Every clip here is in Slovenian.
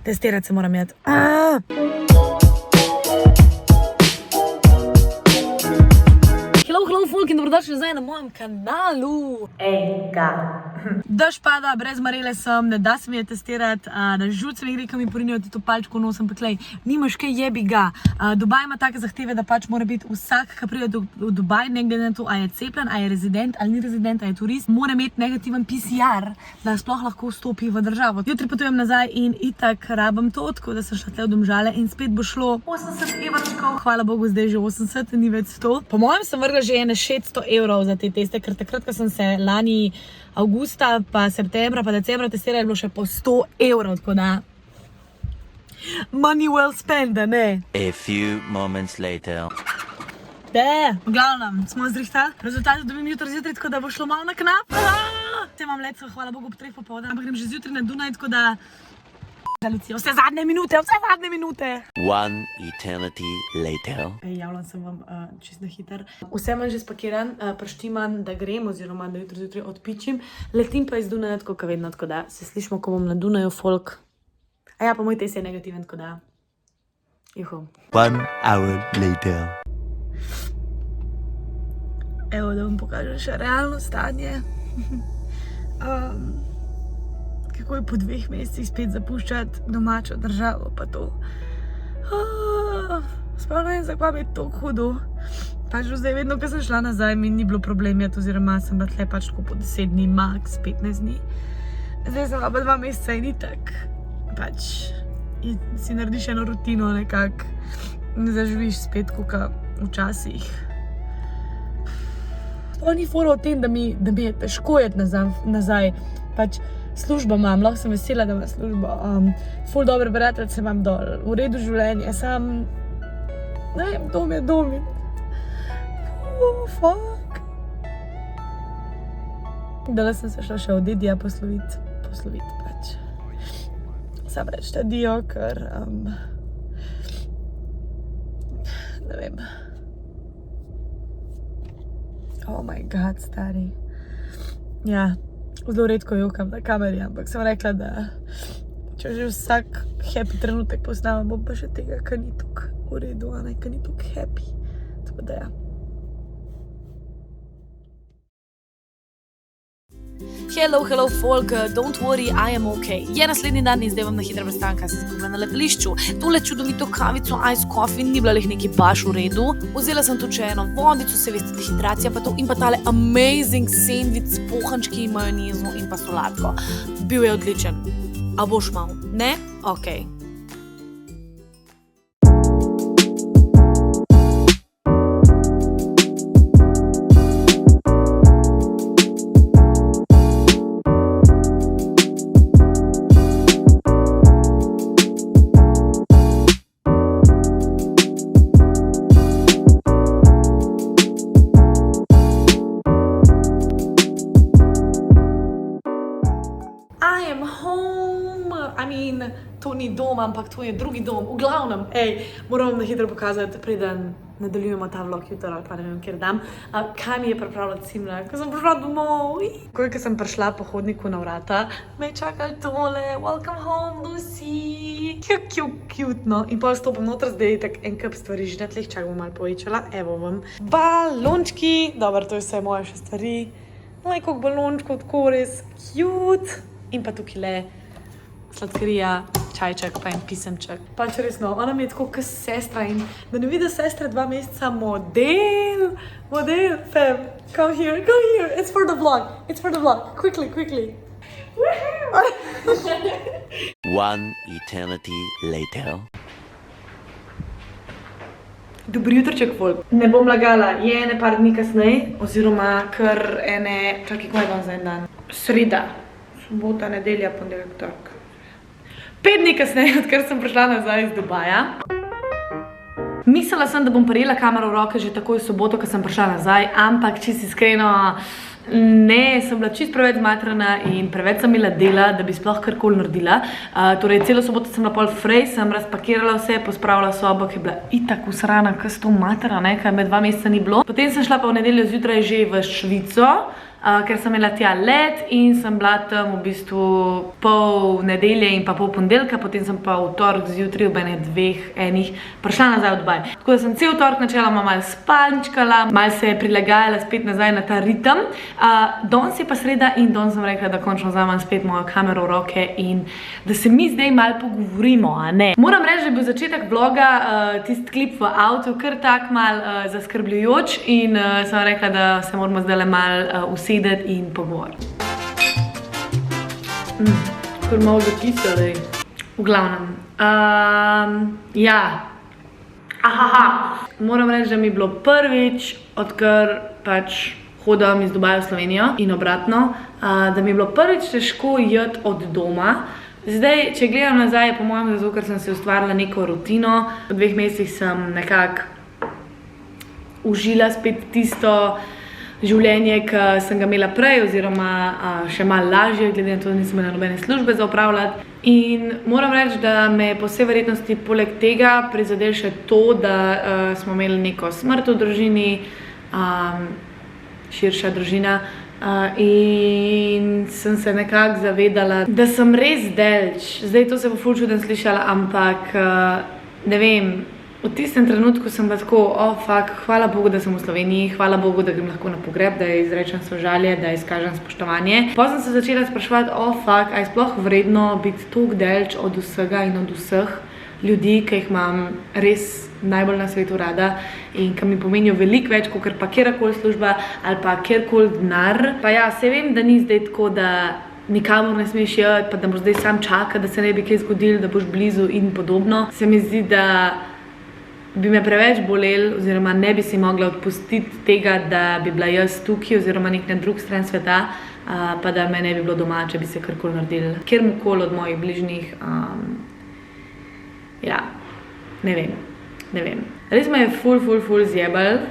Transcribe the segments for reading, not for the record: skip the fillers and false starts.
Testirati se moram jeti. Hello, folk in dobrodošli nazaj na mojem kanalu. Dež pada, brez marele sem, ne da se mi je testirati, na žuc mi gre, ko mi porinijo to palčko v nosem, pa tlej, nimaš kaj, jebi ga. Dubaj ima take zahteve, da pač mora biti vsak, ki pride v Dubaj, ne glede na to, a je cepljen, a je rezident, ali ni rezident, a je turist, mora imeti negativen PCR, da sploh lahko vstopi v državo. Jutri potujem nazaj in itak rabim to, tako da sem šla tle v Domžale in spet bo šlo 80 evrčkov. Hvala Bogu, zdaj že 80, ni več 100. Po mojem sem vrgla že 600 evrov za te teste, ker takrat, ko sem se lani avgusta, pa septembra, pa decembra testirala, je bilo še po 100 evrov, tako da money well spent, da ne? A few moments later. V glavnem, smo zrihtali. Rezultate dobim jutri zjutraj, tako da bo šlo malo na knap. Te imam leto, hvala Bogu, ob 3 popoldan, ampak grem že zjutraj na Dunaj, tako da vse zadnje minute. One eternity later. Javljam se vam čisto hiter. Vse imam že spakiran, preštiman, da grem, oziroma da jutri zjutraj odpičim. Letim pa iz Dunaja, tako kot vedno, tako da se slišimo, ko bom na Dunaju, folk. A ja, pa moj test je negativen, tako da juhu. 1 hour later. Evo, da vam pokažem še realno stanje. Kako je po 2 mesecih spet zapuščati domačo državo, pa to. Sploh ne vem, zakaj mi je to hudo. Pač zdaj vedno, ko sem šla nazaj, mi ni bilo problem jeti, oziroma sem bila tle pač tako po 10 dni, max 15 dni. Zdaj sem pa 2 meseca in itak. Pač si narediš eno rutino nekako, ne zaživiš spet, koka včasih. Sploh ni fora o tem, da mi je težko jeti nazaj. Pač službo imam, lahko sem vesela, da imam službo. Ful dobre prijateljice imam dol, v redu življenje, sam, ne vem, dom je dom. Fuck. Dala sem se šla še od Edija posloviti pač. Sam reči adijo, ker, ne vem. Oh my god, stari. Ja. Zelo redko jokam na kameri, ampak sem rekla, da če že vsak happy trenutek poznam, bom pa še tega, kar ni tok v redu, a ne, kar ni tok happy. Tako da ja. Hello folk, don't worry, I am okay. Je naslednji dan in zdaj vam na hitro predstavljam, kaj sem se kupila na letališču. Tole čudovito kavico, ice coffee, ni bila lih neki baš v redu. Vzela sem tudi še eno vodico, se veste, dehidracija pa to, in pa tale amazing sandvič s pohančki, majonezo in pa solatko. Bil je odličen. A boš mal? Ne? Okej. To ni dom, ampak to je drugi dom. V glavnem, moram vam na hitro pokazati, preden nadaljujemo ta vlog jutri, ali pa ne vem, kjer dam, kaj mi je pripravila Cimra, ko sem prišla domov. Ko sem prišla po hodniku na vrata, me je čakali tole, welcome home, Lucy. Cute, no. In potem stopim noter, zdaj tak en kup stvari že na tleh, čak bom malo povečala. Evo vam. Balončki, dobro, to je vse moje še stvari. Koliko balončkov, tako res cute. In pa tukaj le sladkarija, čajček, pa en pisemček. Pač resno, ona mi je tako kot sestra in da ne vidi sestre 2 meseca, model, fam, come here, it's for the vlog, quickly. One eternity later. Dobri jutrček, folk. Ne bom lagala, je ene par dni kasneje, oziroma kar ene, čakaj, kaj dan za en dan? Sreda, sobota, nedelja, ponedeljek, torek. 5 dni kasneje, odkar sem prišla nazaj iz Dubaja. Mislila sem, da bom prijela kamero v roke že takoj v soboto, ko sem prišla nazaj, ampak čisto iskreno, ne, sem bila čisto preveč zmatrana in preveč sem imela dela, da bi sploh karkoli naredila. Torej, celo soboto sem bila pol frej, sem razpakirala vse, pospravila sobo, ki je bila itak usrana, kaj s to matera, ne, kaj me 2 meseca ni bilo. Potem sem šla pa v nedeljo zjutraj že v Švico, ker sem imela tja let in sem bila tam v bistvu pol nedelje in pa pol ponedeljka, potem sem pa v torek zjutraj ob enih prišla nazaj v Dubaj. Tako da sem cel torek načeloma malo spančkala, malo se je prilagajala spet nazaj na ta ritem. Danes je pa sreda in danes sem rekla, da končno vzamem spet mojo kamero v roke in da se mi zdaj malo pogovorimo, a ne? Moram reči, da je bil začetek vloga, tisti klip v avtu, kar tak malo zaskrbljujoč in sem rekla, da se moramo zdaj malo usedeti in pogovoriti. Kar malo zakisali. V glavnem. Ja. Moram reči, da mi je bilo prvič, odkar pač hodim iz Dubaja v Slovenijo in obratno, da mi je bilo prvič težko iti od doma. Zdaj, če gledam nazaj, je po mojem zato, ker sem si ustvarila neko rutino. V 2 mesecih sem nekako užila spet tisto življenje, ki sem ga imela prej, oziroma še malo lažje, glede na to, da nisem imela nobene službe za opravljati. In moram reči, da me je po vsej verjetnosti poleg tega prizadelo še to, da smo imeli neko smrt v družini, širša družina, in sem se nekako zavedala, da sem res daleč. Zdaj, to se bo ful čudno slišala, ampak ne vem, v tistem trenutku sem pa tako, hvala Bogu, da sem v Sloveniji, hvala Bogu, da grem lahko na pogreb, da izrečem sožalje, da izkažem spoštovanje. Potem sem se začela spraševati, a je sploh vredno biti toliko daleč od vsega in od vseh ljudi, ki jih imam res najbolj na svetu rada in ki mi pomenijo veliko več, kot pa kjerkoli služba ali pa kjerkoli denar. Pa ja, se vem, da ni zdaj tako, da nikamor ne smeš iti, pa da moraš zdaj sam čakati, da se ne bi kaj zgodilo, da boš blizu in podobno. Se mi zdi, da bi me preveč bolel, oziroma ne bi si mogla odpustiti tega, da bi bila jaz tukaj oziroma nek na drug stran sveta, pa da me ne bi bilo doma, če bi se karkoli naredili. Kjerkoli od mojih bližnjih, ja, ne vem. Res me je ful zjebal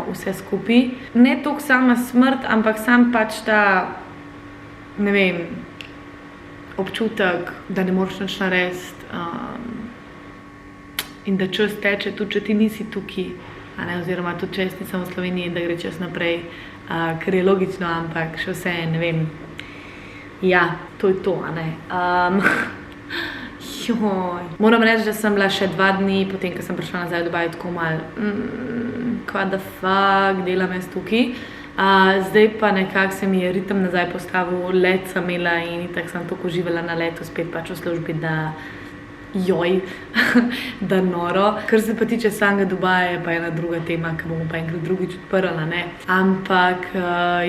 vse skupaj. Ne toliko sama smrt, ampak sam pač ta, ne vem, občutek, da ne moreš nič narediti in da čas teče, tudi če ti nisi tukaj, oziroma tudi če jaz nisem v Sloveniji, da gre čas naprej, kar je logično, ampak še vse, ne vem. Ja, to je to, a ne. Moram reči, da sem bila še 2 dni, potem, ko sem prišla nazaj v Dubaj, tako malo, what the fuck, delam jaz tukaj. Zdaj pa nekako se mi je ritem nazaj postavil, let sem imela in itak sem toliko uživala na letu, spet pač v službi, da da noro. Kar se pa tiče samega Dubaja, je pa ena druga tema, ki bomo pa enkrat drugič odprla, ne. Ampak,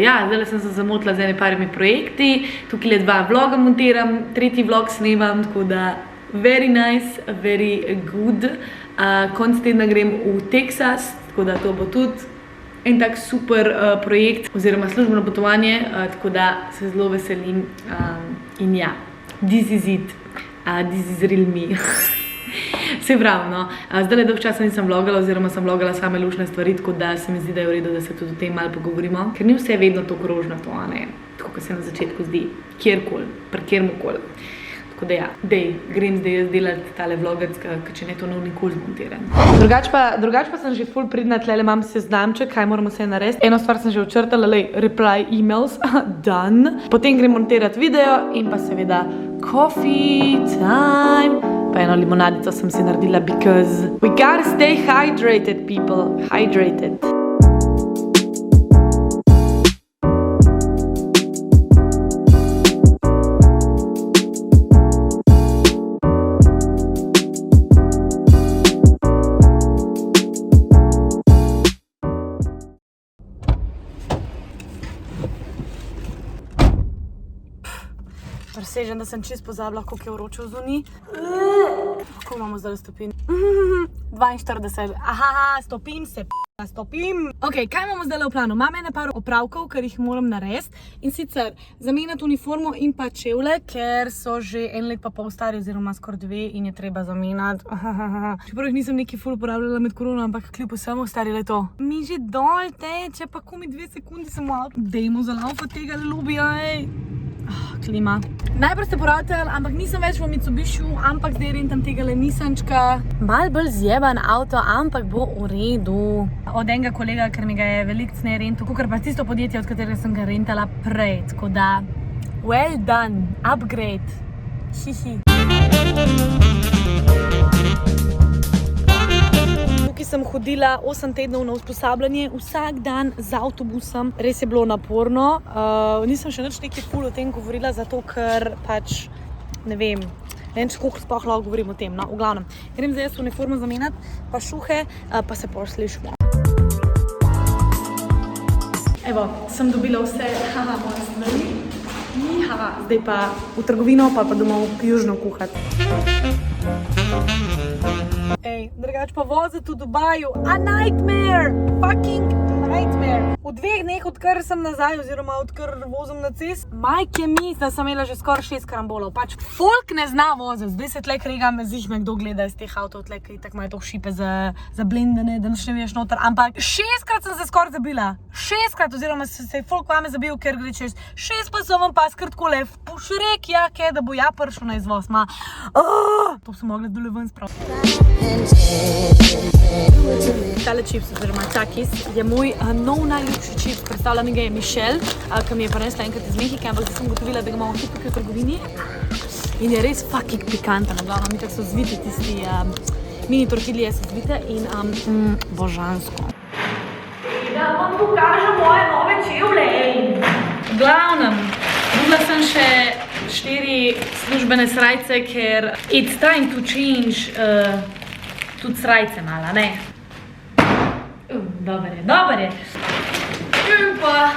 ja, zdaj sem se zamotila z parimi projekti, tukaj 2 vloga montiram, 3. vlog snemam, tako da very nice, very good. Konec tedna grem v Teksas, tako da to bo tudi en tak super projekt, oziroma službeno potovanje, tako da se zelo veselim in ja, this is it. This is real me. Se pravi, no. Zdaj dolgo časa nisem vlogala, oziroma sem vlogala same lušne stvari, tako da se mi zdi, da je v redu, da se tudi o tem malo pogovorimo. Ker ni vse vedno tako rožnato, a ne? Tako, kot se na začetku zdi. Kjerkoli, pri kjermokoli. Tako da ja, grem zdaj jaz delati tale vlogec, če ne to nov nikoli zmontiran. Drugač pa sem že ful pridna, tlele imam seznamček, kaj moramo vse narediti. Eno stvar sem že očrtala, reply emails, done. Potem grem montirati video in pa seveda coffee time. Pa eno limonadico sem si naredila, because we gotta stay hydrated, people. Hydrated. Presežem, da sem čisto pozabila, koliko je vroče v zunaj. Kako imamo zdaj stopinj? 42. Stopim se, stopim. Ok, kaj imamo zdaj v planu? Imam ene par opravkov, ker jih moram narediti. In sicer zamenjati uniformo in pa čevlje, ker so že 1 let pa pol stari, oziroma skoraj 2 in je treba zamenjati. Čeprav jih nisem neki ful uporabljala med korono, ampak kljub vsemu stari leto. Mi že dol teče, pa komi 2 sekundi sem v avtu. Dejmo zalaufati tega lubija, Klima. Najprej ste poratili, ampak nisem več v Mitsubishiu, ampak zdaj rentam tegale Nissančka. Mal bolj zjeban avto, ampak bo v redu. Od enega kolega, ker mi ga je veliko cneje rental, kakor pa tisto podjetje, od katerega sem ga rentala prej. Tako da, well done, upgrade. Hihi. Tukaj sem hodila 8 tednov na usposabljanje, vsak dan z avtobusom. Res je bilo naporno. Nisem še nič nekaj ful o tem govorila, zato ker pač, ne vem, koliko sploh lahko govorim o tem. No, v glavnem, grem zdaj jaz uniformo zamenjati, pa šuhe, pa se pol slišimo. Evo, sem dobila vse, moje stvari. Zdaj pa v trgovino, pa domov južno kuhati. Drugač pa voziti v Dubaju, a nightmare, fucking nightmare. V 2 dneh, odkar sem nazaj, oziroma odkar vozim na cest, majke mi, da sem imela že skoraj 6 karambolov. Pač folk ne zna voziti, zdaj se tle kregam, zihme kdo gleda iz teh avtov, tle kaj tako imajo to šipe zablendene, da nič ne veš noter, ampak 6-krat sem se skoraj zabila. 6-krat, oziroma se je folk vame zabil, ker gre čez 6 pa so vam pas krtkole v pušrek, da bo ja prišel na izvoz, to so mogli dole ven spraviti. Tale čips, oziroma Takis, je moj najljubši čips. Predstavlja mi ga je Michelle, ki mi je prinesla enkrat iz Mehike, ampak zdaj sem gotovila, da ga imamo tudi tukaj v trgovini. In je res fucking pikanten, glavno, mi tako so zviti tisti mini tortilije so zvite in božansko. Da vam pokažem moje nove čevlje. V glavnem, dobila sem še 4 službene srajce, ker it's time to change tudi srajce malo, ne? Dober je. In pa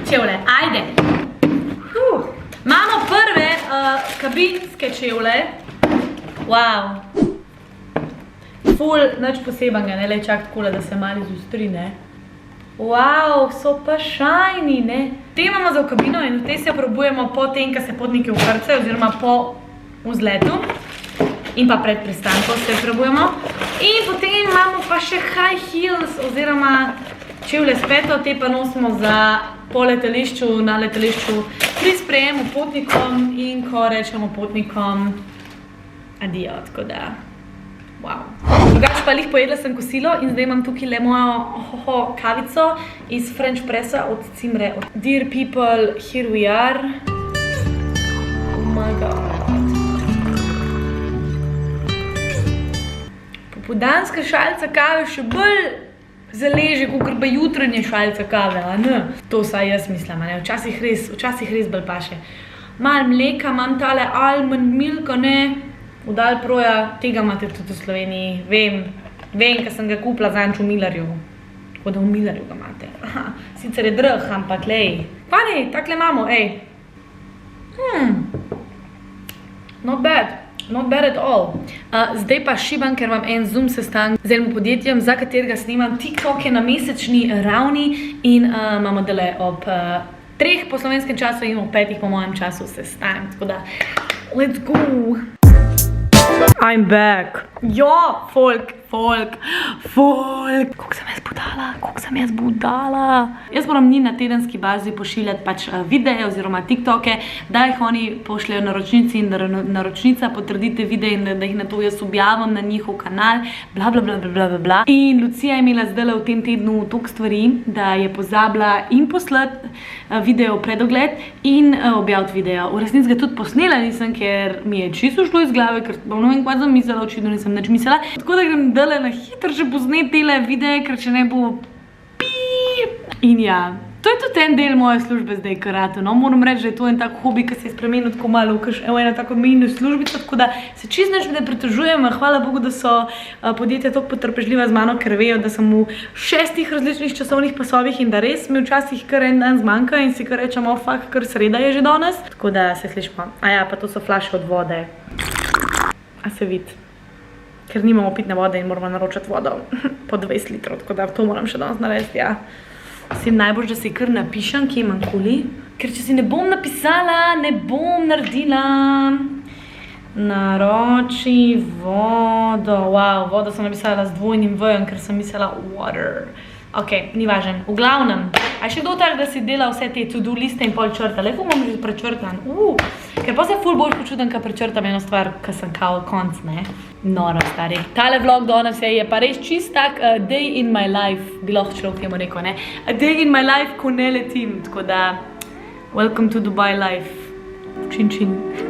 čevlje, ajde. Imamo prve kabinske čevlje. Wow. Ful, nič posebenega, ne, le čak takole, da se malo izustri, ne. Wow, so pa shiny, ne. Te imamo za v kabino in te se probujemo po tem, ko se potniki ukrcajo, oziroma po vzletu. In pa pred pristankom se probujemo. In potem imamo pa še high heels, oziroma čevlje s peto, te pa nosimo za po letališču, na letališču pri sprejemu potnikom in ko rečemo potnikom adijo, tako da, wow. Drugač pa lih pojedla sem kosilo in zdaj imam tukaj le mojo kavico iz French Pressa od Cimre. Dear people, here we are. Oh my god. Popodanska šalica kave še bolj zaleže, kakor pa jutranje šalica kave, a ne? To saj jaz mislim, a ne? Včasih res bolj paše. Malo mleka, imam tale almond milk, ne? Od Alproja, tega imate tudi v Sloveniji, vem, ker sem ga kupila zanč v Millarju. Tako da v Millarju ga imate. Sicer je drh, ampak lej. Pa ne, takle imamo, ej. Not bad. Not bad at all. Zdaj pa šibam, ker imam en Zoom sestanek z enim podjetjem, za katerega snimam TikToke na mesečni ravni in imamo dele ob 3 po slovenskem času in ob 5 po mojem času sestanek. Tako da, let's go! I'm back. Jo, folk. Koliko sem jaz budala. Jaz moram njim na tedenski bazi pošiljati pač videe oziroma TikToke, da jih oni pošljajo naročnici in da naročnica potrdite videe in da jih na to jaz objavim na njihov kanal, bla. In Lucija je imela zdaj v tem tednu toliko stvari, da je pozabila in poslati video predogled in objaviti video. V resnici ga tudi posnela nisem, ker mi je čisto šlo iz glave, ker bom ne vem, kaj sem mislila, očitno nisem nič mislila. Tako da grem dale na hitro že posnet tele videe, ker če ne bo In ja, to je tudi en del moje službe zdaj, karate, no, moram reči, da je to en tak hobi, ki se je spremenil tako malo, evo ena tako mini službica, tako da se čisto nič ne pritožujem, hvala Bogu, da so podjetja toliko potrpežljiva z mano, ker vejo, da sem v 6 različnih časovnih pasovih in da res mi včasih kar en dan zmanjka in si kar rečemo, fuck, kar sreda je že danes, tako da se slišimo. A ja, pa to so flaše od vode. A se vidi, ker nimamo pitne vode in moramo naročati vodo po 20 litrov, tako da to moram še danes narediti, ja. Vsem najbolj, da si kar napišem, kje imam koli, ker če si ne bom napisala, ne bom naredila. Naroči vodo, wow, vodo sem napisala z dvojnim V-jem, ker sem mislila water. Ok, ni važen. V glavnem, a še kdo tak, da si dela vse te to-do liste in pol črta? Lepo imam že prečrtan. Ker pa se ful bolj počutim, kad prečrtam eno stvar, kad sem kao konc, ne? Noro, stari. Tale vlog danes je pa res čist tak day in my life, bi lahko človek temu rekel, ne? A day in my life, ko ne letim, tako da welcome to Dubai life. Čin, čin.